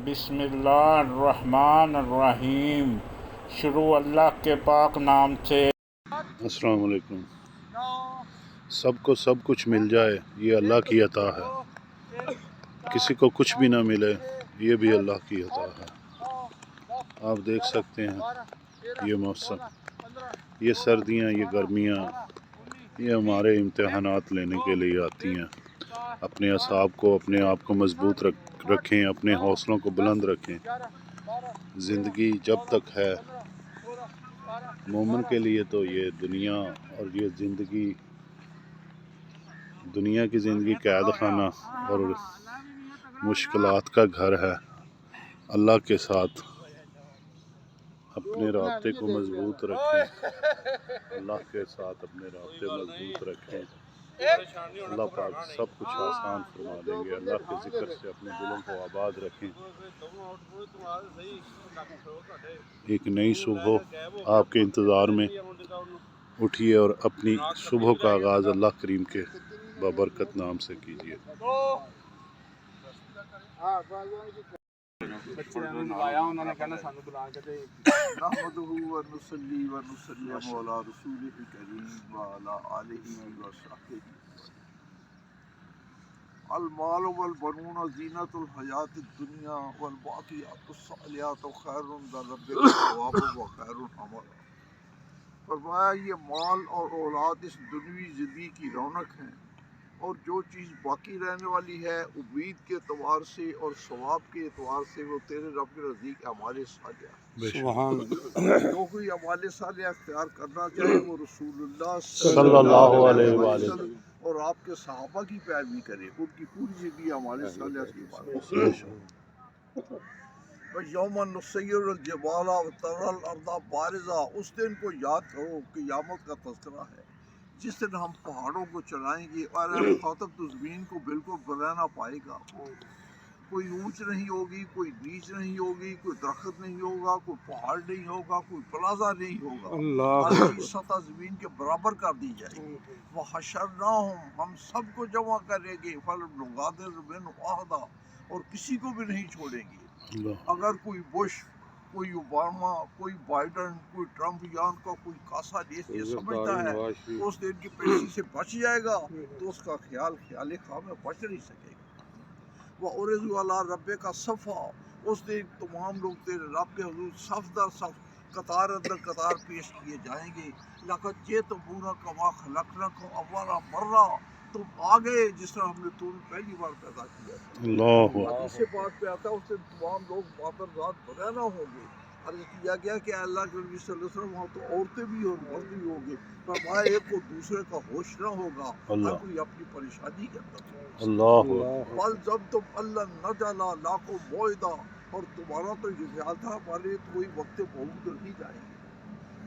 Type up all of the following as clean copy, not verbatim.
بسم اللہ الرحمن الرحیم۔ شروع اللہ کے پاک نام سے۔ السلام علیکم۔ سب کو سب کچھ مل جائے یہ اللہ کی عطا ہے، کسی کو کچھ بھی نہ ملے یہ بھی اللہ کی عطا ہے۔ آپ دیکھ سکتے ہیں یہ موسم، یہ سردیاں، یہ گرمیاں، یہ ہمارے امتحانات لینے کے لیے آتی ہیں۔ اپنے اعصاب کو، اپنے آپ کو مضبوط رکھیں، اپنے حوصلوں کو بلند رکھیں۔ زندگی جب تک ہے مومن کے لیے تو یہ دنیا اور یہ زندگی، دنیا کی زندگی قید خانہ اور مشکلات کا گھر ہے۔ اللہ کے ساتھ اپنے رابطے کو مضبوط رکھیں، اللہ کے ساتھ اپنے رابطے مضبوط رکھیں۔ اللہ پاک سب کچھ آسان فرما دیں گے۔ اللہ کے ذکر سے اپنے دلوں کو آباد رکھیں۔ ایک نئی صبح آپ کے انتظار میں، اٹھیے اور اپنی صبح کا آغاز اللہ کریم کے بابرکت نام سے کیجیے۔ نحمده ونصلي ونسلم على رسوله الكريم وعلى آله وصحبه۔ المال والبنون زینۃ الحیاۃ الدنیا والباقیات الصالحات خیر عند ربک ثوابا وخیر املا۔ فرمایا یہ مال اور اولاد اس دنیوی زندگی کی رونق ہیں، اور جو چیز باقی رہنے والی ہے امید کے اعتبار سے اور ثواب کے اعتبار سے وہ تیرے رب کے نزدیک اعمال صالحہ۔ جو کوئی اعمال صالحہ اختیار کرنا چاہے وہ رسول اللہ صلی اللہ علیہ وآلہ اور آپ کے صحابہ کی پیروی کرے، ان کی پوری زندگی اعمال صالحہ سے عبارت ہے۔ یوم نسیر الجبال وتری الارض بارزہ، اس دن کو یاد کرو، قیامت کا تذکرہ ہے، جس دن ہم پہاڑوں کو چلائیں گے اور مخاطب تو زمین کو بالکل بنا نہ پائے گا۔ کوئی اونچ نہیں ہوگی، کوئی نیچ نہیں ہوگی، کوئی درخت نہیں ہوگا، کوئی پہاڑ نہیں ہوگا، کوئی پلازہ نہیں ہوگا۔ ہر چیز سطح زمین کے برابر کر دی جائے گی۔ وحشرناہم، ہم سب کو جمع کریں گے، فلم نغادر منہم احدا، اور کسی کو بھی نہیں چھوڑیں گے۔ اگر کوئی بش، کوئی اوباما، کوئی بائیڈن، کوئی ٹرمپ یان کا کوئی خاصا دیش یہ سمجھتا ہے تو اس دن کی پیشی سے بچ جائے گا تو اس کا خیال خواہ میں بچ نہیں سکے گا۔ وَعُرِضُوا عَلَىٰ رَبِّكَ صَفًّا، اس دن تمام لوگ تیرے رب کے حضور صف در صف، قطار اندر قطار پیش کیے جائیں گے۔ لَقَدْ جِئْتُمُونَا كَمَا خَلَقْنَاكُمْ أَوَّلَ مَرَّةٍ، تم آ گئے جس طرح ہم نے تمہیں پہلی بار پیدا کیا تھا۔ حدیث پاک پہ آتا ہے اس دن تمام لوگ مادر ذات بغیر ہوں گے۔ عرض کیا گیا کہ اللہ کے نبی صلی اللہ علیہ وسلم وہاں تو عورتیں بھی اور مرد بھی ہوں گے، فرمایا ایک کو دوسرے کا ہوش نہ ہوگا، ہر کوئی اپنی پریشانی کے اندر ہوگا۔ بل جب تم اللہ نہ جانا لاکھوں موعدہ، اور تمہارا تو یہ خیال تھا ہمارے کوئی وقت موعود نہیں جائیں گے۔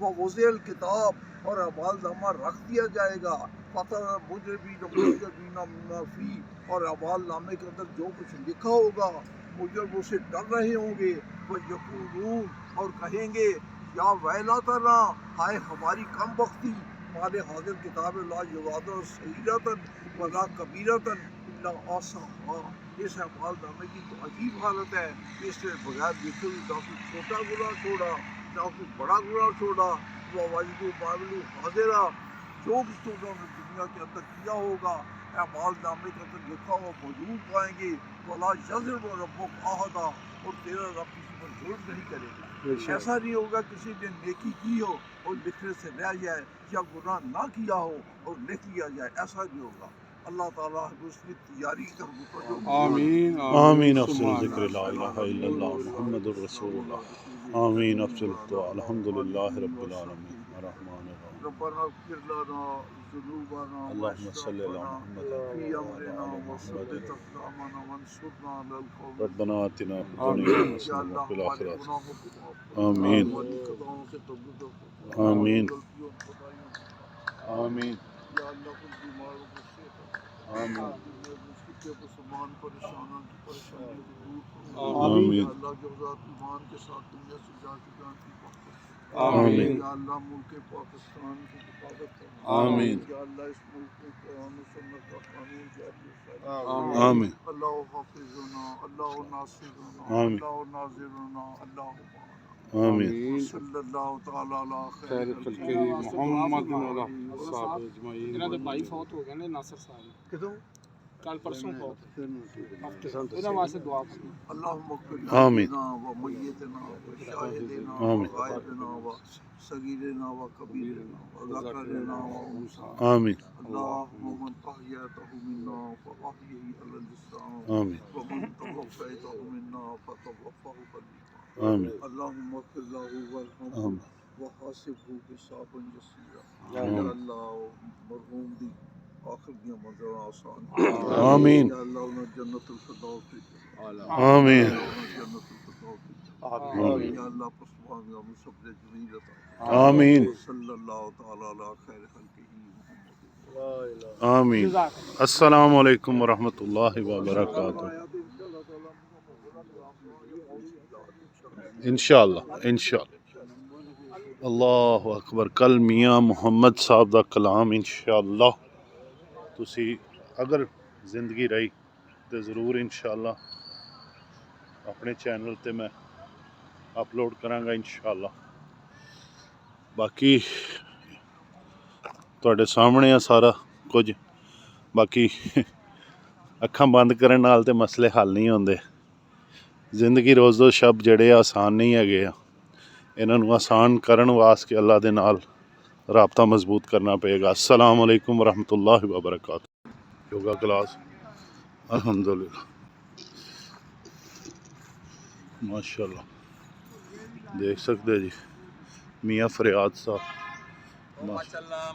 وہ وضع الکتاب، اور اعمال نامہ رکھ دیا جائے گا، فتح مجرمین مجرمین مما فی، اور اعمال نامے کے اندر جو کچھ لکھا ہوگا مجرم اسے ڈر رہے ہوں گے۔ وہ یقولون، اور کہیں گے یا ویلاتنا، ہائے ہماری کم بختی، ہمارے حاضر کتاب لا یغادر صغیرۃ ولا کبیرۃ الا احصاها، اس اعمال نامے کی تو عجیب حالت ہے کہ اس نے بغیر لکھے ہوئے نہ کوئی چھوٹا گناہ چھوڑا نہ کوئی بڑا گناہ چھوڑا۔ وہ وجدوا ما عملوا حاضرا، جو کچھ انہوں نے دنیا کے اندر کیا ہوگا اعمال نامے کے اندر لکھا ہوا موجود پائیں گے۔ ولا یظلم ربک احدا، اور تیرا رب کسی پر ظلم نہیں کرے گا۔ ایسا نہیں ہوگا کسی نے نیکی کی ہو اور لکھنے سے رہ جائے، یا گناہ نہ کیا ہو اور لکھ لیا جائے، ایسا نہیں ہوگا۔ اللہ تعالیٰ اس کی تیاری کی طرف متوجہ ہو۔ آمین آمین۔ افضل ذکر لا الہ الا اللہ محمد الرسول اللہ۔ آمین۔ افضل الدعاء الحمدللہ رب العالمین الرحمن الرحیم۔ ربنا اغفر لنا ذنوبنا اللہم صلی علی واسرافنا محمد في وعلی امرنا آل محمد۔ وثبت اقدامنا وانصرنا على القوم ربنا آتنا فی الظالمين۔ الدنیا یا حسنۃ اللہ وفی ہمارے الآخرۃ۔ گناہوں کو معاف کر، آمین ہماری خطاؤں سے تبدیل کر، آمین غلطیوں خطائیوں سے۔ آمین یا اللہ کچھ بیماروں کو صحت عطا فرما، آمین مشکل کو سامان پریشانوں کی پریشانیوں کو دور فرما۔ آمین یا اللہ جو ذات ایمان کے ساتھ دنیا سے جا چکے ہیں ان کی مغفرت فرما۔ آمین یا اللہ ملک پاکستان کی حفاظت فرما آمین یا اللہ اس ملک میں قرآن و سنت کا قانون جاری و ساری آمین اللہ حافظنا اللہ ناصرنا آمین اللہ ناظرنا اللہ معنا آمین صلی اللہ تعالی علی خیر خلقہ محمد ਇਹਨਾਂ ਦੇ ਭਾਈ ਫੌਤ ਹੋ ਗਏ ਨੇ ਨਾਸਰ ਸਾਹਿਬ کدوں ਕੱਲ ਪਰਸੋਂ ਫੌਤ ਉਹਨਾਂ ਵਾਸਤੇ ਦੁਆ ਕਰੋ اللهم اغفر آمین لنا وميتنا وشاهدنا آمین وغائبنا وصغيرنا وكبيرنا وذكرنا وانثى آمین اللهم من احييته منا فاحيه على الاسلام آمین ومن توفيته منا فتوفه بالإيمان آمین اللهم اغفر له وارحمه آمین وحاسبه حسابا يسيرا آمین یا اللہ مرحوم دی آخر دیا منظر آسان آمین یا اللہ انہیں جنت الفردوس دی آمین جنت الفردوس دی آمین یا اللہ پسوان یا مصبر جمیل عطا آمین صلی اللہ تعالی علی خیر خلقہ محمد آمین السلام علیکم ورحمۃ اللہ وبرکاتہ انشاءاللہ اللہ اکبر کل میاں محمد صاحب دا کلام انشاءاللہ تسی اگر زندگی رہی تو ضرور انشاءاللہ اپنے چینل تے میں اپلوڈ کراں گا انشاءاللہ باقی تواڈے سامنے ہے سارا کچھ باقی اکھاں بند کرن نال تے مسئلے حل نہیں ہوندے زندگی روز دو شب جڑے آسان نہیں ہے انہاں نوں آسان کرن واسطے اللہ دے نال رابطہ مضبوط کرنا پے گا السلام علیکم ورحمۃ اللہ وبرکاتہ یوگا کلاس الحمدللہ ماشاءاللہ دیکھ سکتے جی میاں فریاد صاحب ماشاءاللہ